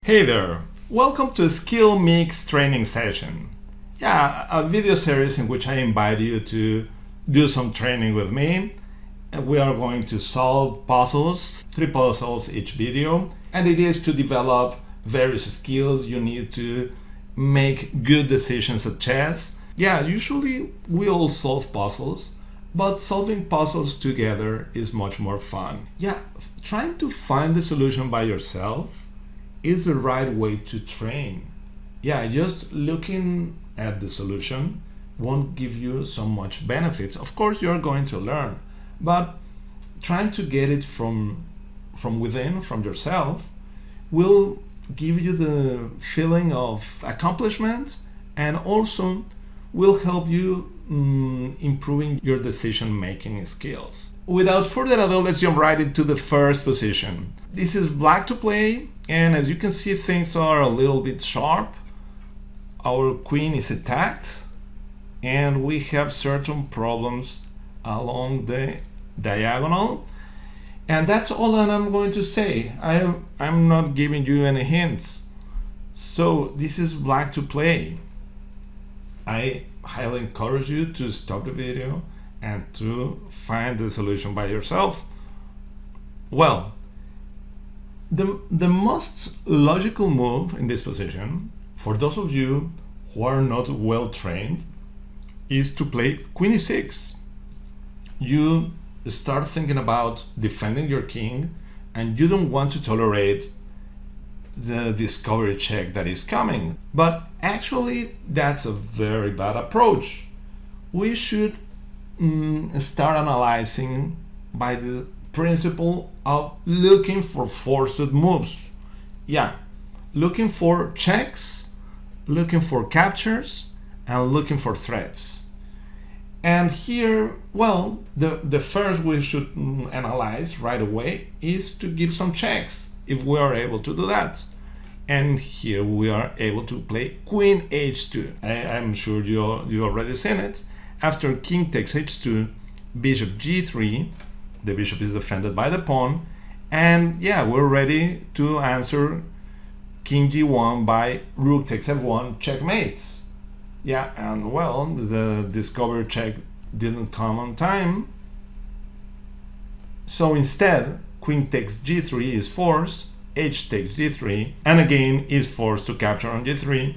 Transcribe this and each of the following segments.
Hey there! Welcome to Skill Mix training session. A video series in which I invite you to do some training with me. We are going to solve puzzles, 3 puzzles each video, and it is to develop various skills you need to make good decisions at chess. Usually we all solve puzzles, but solving puzzles together is much more fun. Trying to find the solution by yourself is the right way to train. Just looking at the solution won't give you so much benefits. Of course, you're going to learn, but trying to get it from within, from yourself, will give you the feeling of accomplishment and also will help you improving your decision-making skills. Without further ado, let's jump right into the first position. This is black to play, and as you can see, things are a little bit sharp. Our queen is attacked, and we have certain problems along the diagonal. And that's all that I'm going to say. I'm not giving you any hints. So this is black to play. I highly encourage you to stop the video and to find the solution by yourself. Well, the most logical move in this position, for those of you who are not well trained, is to play queen e6. You start thinking about defending your king, and you don't want to tolerate the discovery check that is coming. But actually, that's a very bad approach. We should start analyzing by the principle of looking for forced moves. Looking for checks, looking for captures, and looking for threats. And here, well, the first we should analyze right away is to give some checks, if we are able to do that. And here we are able to play queen h2. I'm sure you already seen it. After king takes h2, bishop g3, the bishop is defended by the pawn, and we're ready to answer king g1 by rook takes f1, checkmate. And well, the discovery check didn't come on time. So instead, queen takes g3 is forced, h takes g3, and again is forced to capture on g3.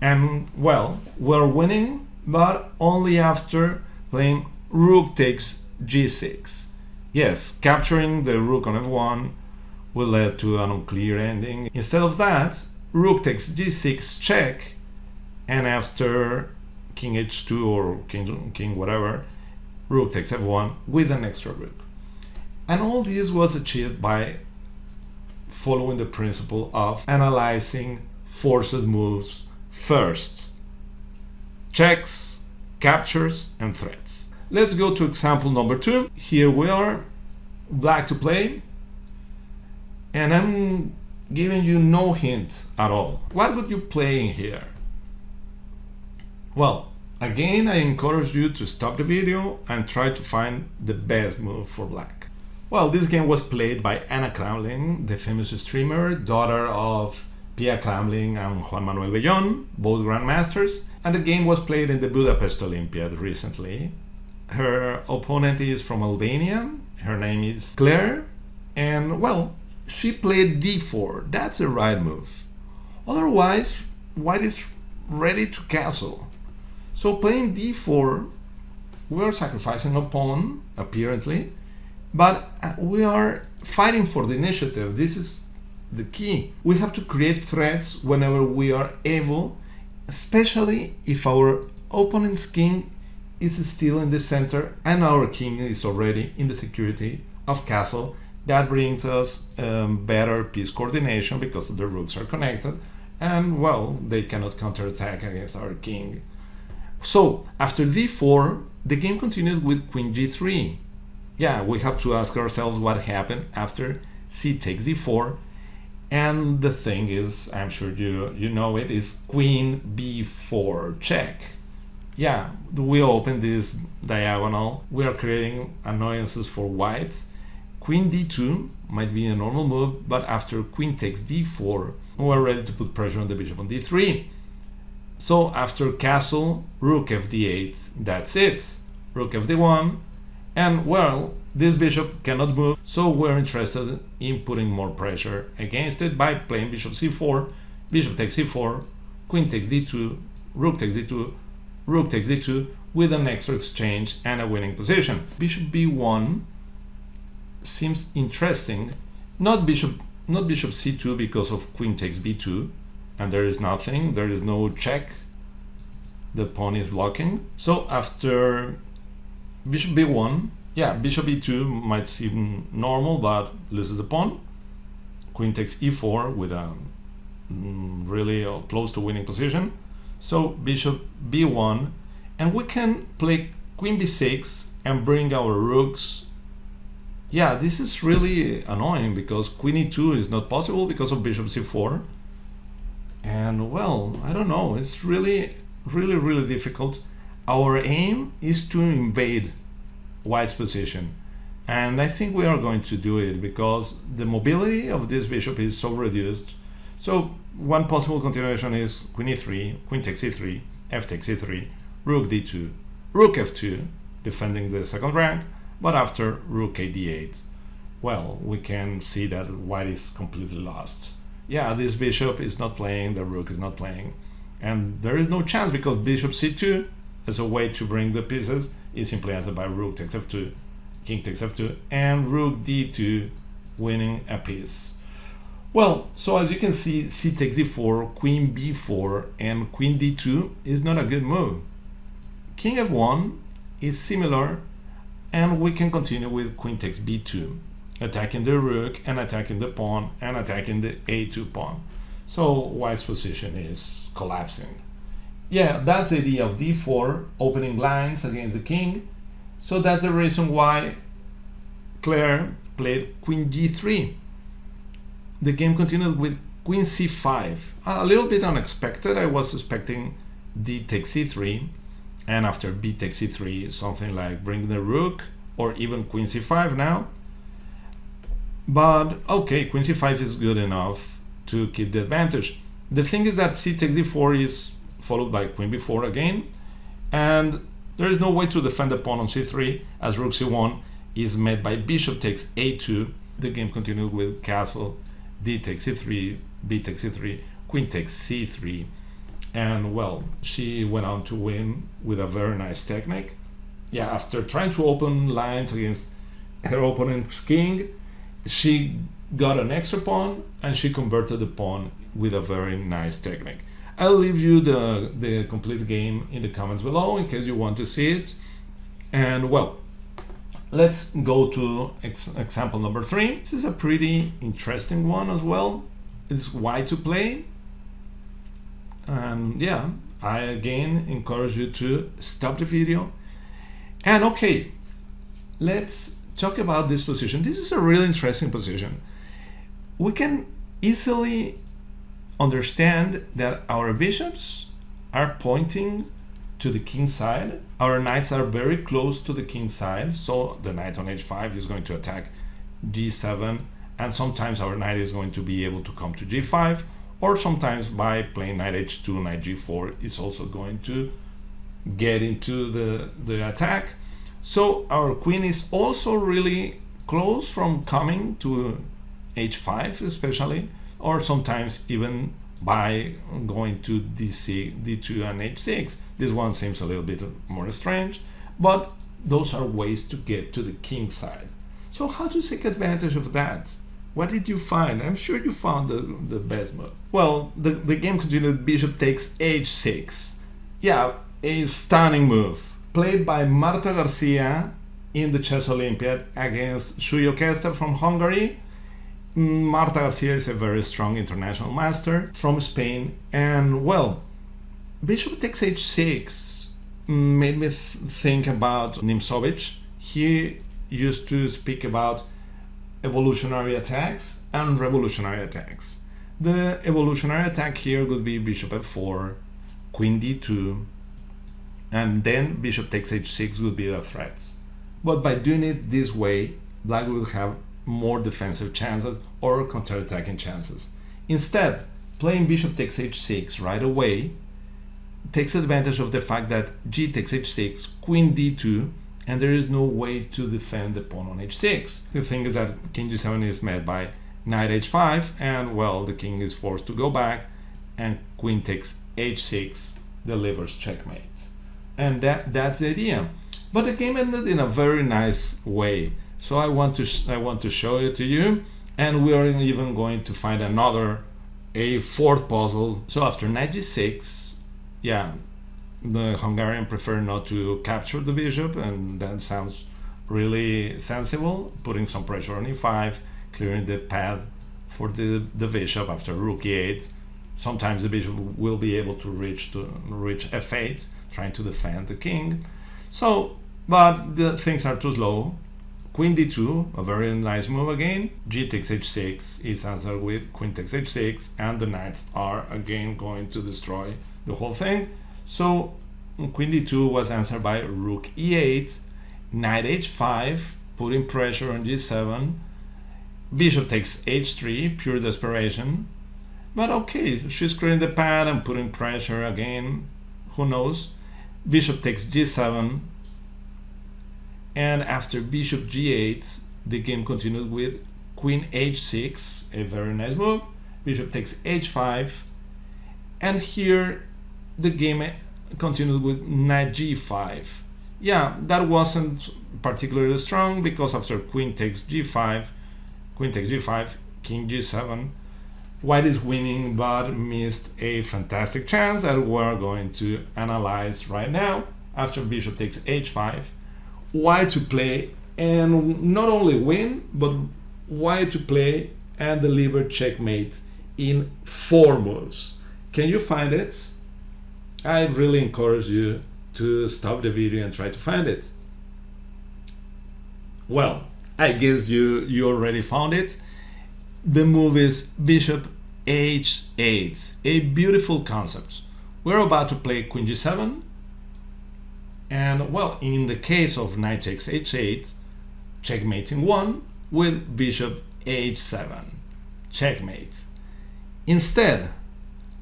And well, we're winning, but only after playing rook takes g6. Yes, capturing the rook on f1 will lead to an unclear ending. Instead of that, rook takes g6 check, and after king h2 or king whatever, rook takes f1 with an extra rook. And all this was achieved by following the principle of analyzing forced moves first. Checks, captures, and threats. Let's go to example number 2. Here we are, black to play, and I'm giving you no hint at all. What would you play in here? Well, again, I encourage you to stop the video and try to find the best move for black. Well, this game was played by Anna Kramling, the famous streamer, daughter of Pia Kramling and Juan Manuel Bellón, both grandmasters, and the game was played in the Budapest Olympiad recently. Her opponent is from Albania, her name is Claire, and well, she played d4, that's the right move. Otherwise, white is ready to castle. So playing d4, we are sacrificing a pawn, apparently, but we are fighting for the initiative. This is the key. We have to create threats whenever we are able, especially if our opponent's king is still in the center and our king is already in the security of castle. That brings us better piece coordination because the rooks are connected, and well, they cannot counterattack against our king. So after d4, the game continued with queen g3. We have to ask ourselves what happened after c takes d4, and the thing is, I'm sure you know it, is queen b4 check. We open this diagonal, we are creating annoyances for whites. queen d2 might be a normal move, but after queen takes d4, we're ready to put pressure on the bishop on d3. So after castle, rook fd8, that's it. Rook fd1, and well, this bishop cannot move, so we're interested in putting more pressure against it by playing bishop c4, bishop takes c4, queen takes d2, rook takes d2, rook takes d2, with an extra exchange and a winning position. Bishop b1 seems interesting. Not bishop c2 because of queen takes b2, and there is nothing, there is no check, the pawn is blocking. So after bishop b1, yeah, bishop e2 might seem normal, but loses the pawn. Queen takes e4 with a really close to winning position. So bishop b1, and we can play queen b6 and bring our rooks. Yeah, this is really annoying because queen e2 is not possible because of bishop c4. And well, I don't know, it's really difficult. Our aim is to invade white's position, and I think we are going to do it because the mobility of this bishop is so reduced. So one possible continuation is queen e3, queen takes e3, f takes e3, rook d2, rook f2, defending the second rank, but after rook a d8, well, we can see that white is completely lost. Yeah, this bishop is not playing, the rook is not playing, and there is no chance because bishop c2 as a way to bring the pieces is simply answered by rook takes f2, king takes f2, and rook d2, winning a piece. Well, so as you can see, c takes d4, queen b4, and queen d2 is not a good move. King f1 is similar, and we can continue with queen takes b2, attacking the rook and attacking the pawn and attacking the a2 pawn. So white's position is collapsing. Yeah, that's the idea of d4, opening lines against the king. So that's the reason why Claire played queen g3. The game continued with queen c5. A little bit unexpected. I was expecting d takes c3, and after b takes c3, something like bring the rook, or even queen c5 now. But okay, queen c5 is good enough to keep the advantage. The thing is that c takes d4 is followed by queen b4 again, and there is no way to defend the pawn on c3 as rook c1 is met by bishop takes a2. The game continued with castle, d takes c3, b takes c3, queen takes c3, and well, she went on to win with a very nice technique. Yeah, after trying to open lines against her opponent's king, she got an extra pawn and she converted the pawn with a very nice technique. I'll leave you the complete game in the comments below in case you want to see it. And well, let's go to example number 3. This is a pretty interesting one as well. It's white to play. And yeah, I again encourage you to stop the video. And okay, let's talk about this position. This is a really interesting position. We can easily understand that our bishops are pointing to the king side. Our knights are very close to the king side, so the knight on h5 is going to attack g7, and sometimes our knight is going to be able to come to g5, or sometimes by playing knight h2, knight g4 is also going to get into the attack. So our queen is also really close from coming to h5 especially, or sometimes even by going to d6, d2 and h6. This one seems a little bit more strange, but those are ways to get to the king side. So how to take advantage of that? What did you find? I'm sure you found the best move. Well, the game continued. Bishop takes h6. Yeah, a stunning move played by Marta Garcia in the Chess Olympiad against Shuyo Kester from Hungary. Marta Garcia is a very strong international master from Spain, and well, bishop takes h6 made me think about Nimzowitsch. He used to speak about evolutionary attacks and revolutionary attacks. The evolutionary attack here would be bishop f4, queen d2, and then bishop takes h6 would be the threats. But by doing it this way, black will have more defensive chances or counterattacking chances. Instead, playing bishop takes h6 right away takes advantage of the fact that g takes h6, queen d2, and there is no way to defend the pawn on h6. The thing is that king g7 is met by knight h5, and well, the king is forced to go back, and queen takes h6 delivers checkmate. And that's the idea. But the game ended in a very nice way. So I want to show it to you, and we are even going to find a fourth puzzle. So after knight g6, yeah, the Hungarian prefer not to capture the bishop, and that sounds really sensible, putting some pressure on e5, clearing the path for the bishop after rook e8. Sometimes the bishop will be able to reach f8, trying to defend the king. So, but the things are too slow. Queen d2, a very nice move again. G takes h6 is answered with queen takes h6, and the knights are again going to destroy the whole thing. So queen d2 was answered by rook e8, knight h5, putting pressure on g7. Bishop takes h3, pure desperation. But okay, she's clearing the path and putting pressure again. Who knows? Bishop takes g7. And after bishop g8, the game continued with queen h6, a very nice move. Bishop takes h5. And here the game continued with knight g5. Yeah, that wasn't particularly strong because after queen takes g5, king g7, white is winning but missed a fantastic chance that we're going to analyze right now. After bishop takes h5, white to play and not only win, but white to play and deliver checkmate in 4 moves. Can you find it? I really encourage you to stop the video and try to find it. Well, I guess you already found it. The move is bishop h8, a beautiful concept. We're about to play queen g7, and well, in the case of knight takes h8, checkmating 1 with bishop h7, checkmate. Instead,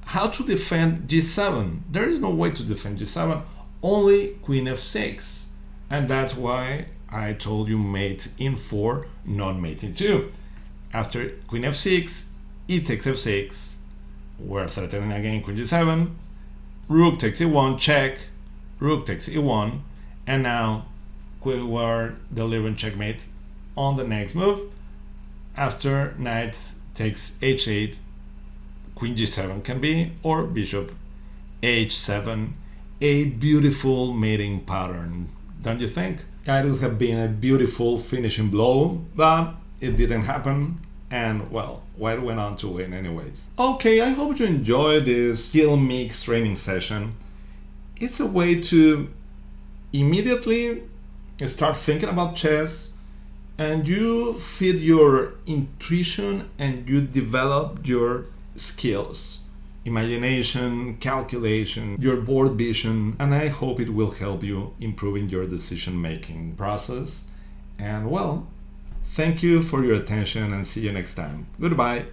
how to defend g7? There is no way to defend g7, only queen f6, and that's why I told you mate in 4, not mate in 2. After queen f6, e takes f6, we're threatening again queen g7, rook takes e1, check, rook takes e1, and now we're delivering checkmate on the next move. After knight takes h8, queen g7 can be, or bishop h7, a beautiful mating pattern, don't you think? It would have been a beautiful finishing blow, but it didn't happen, and well, white went on to win anyways. Okay, I hope you enjoyed this skill mix training session. It's a way to immediately start thinking about chess, and you feed your intuition and you develop your skills, imagination, calculation, your board vision, and I hope it will help you improving your decision-making process. And well, thank you for your attention and see you next time. Goodbye.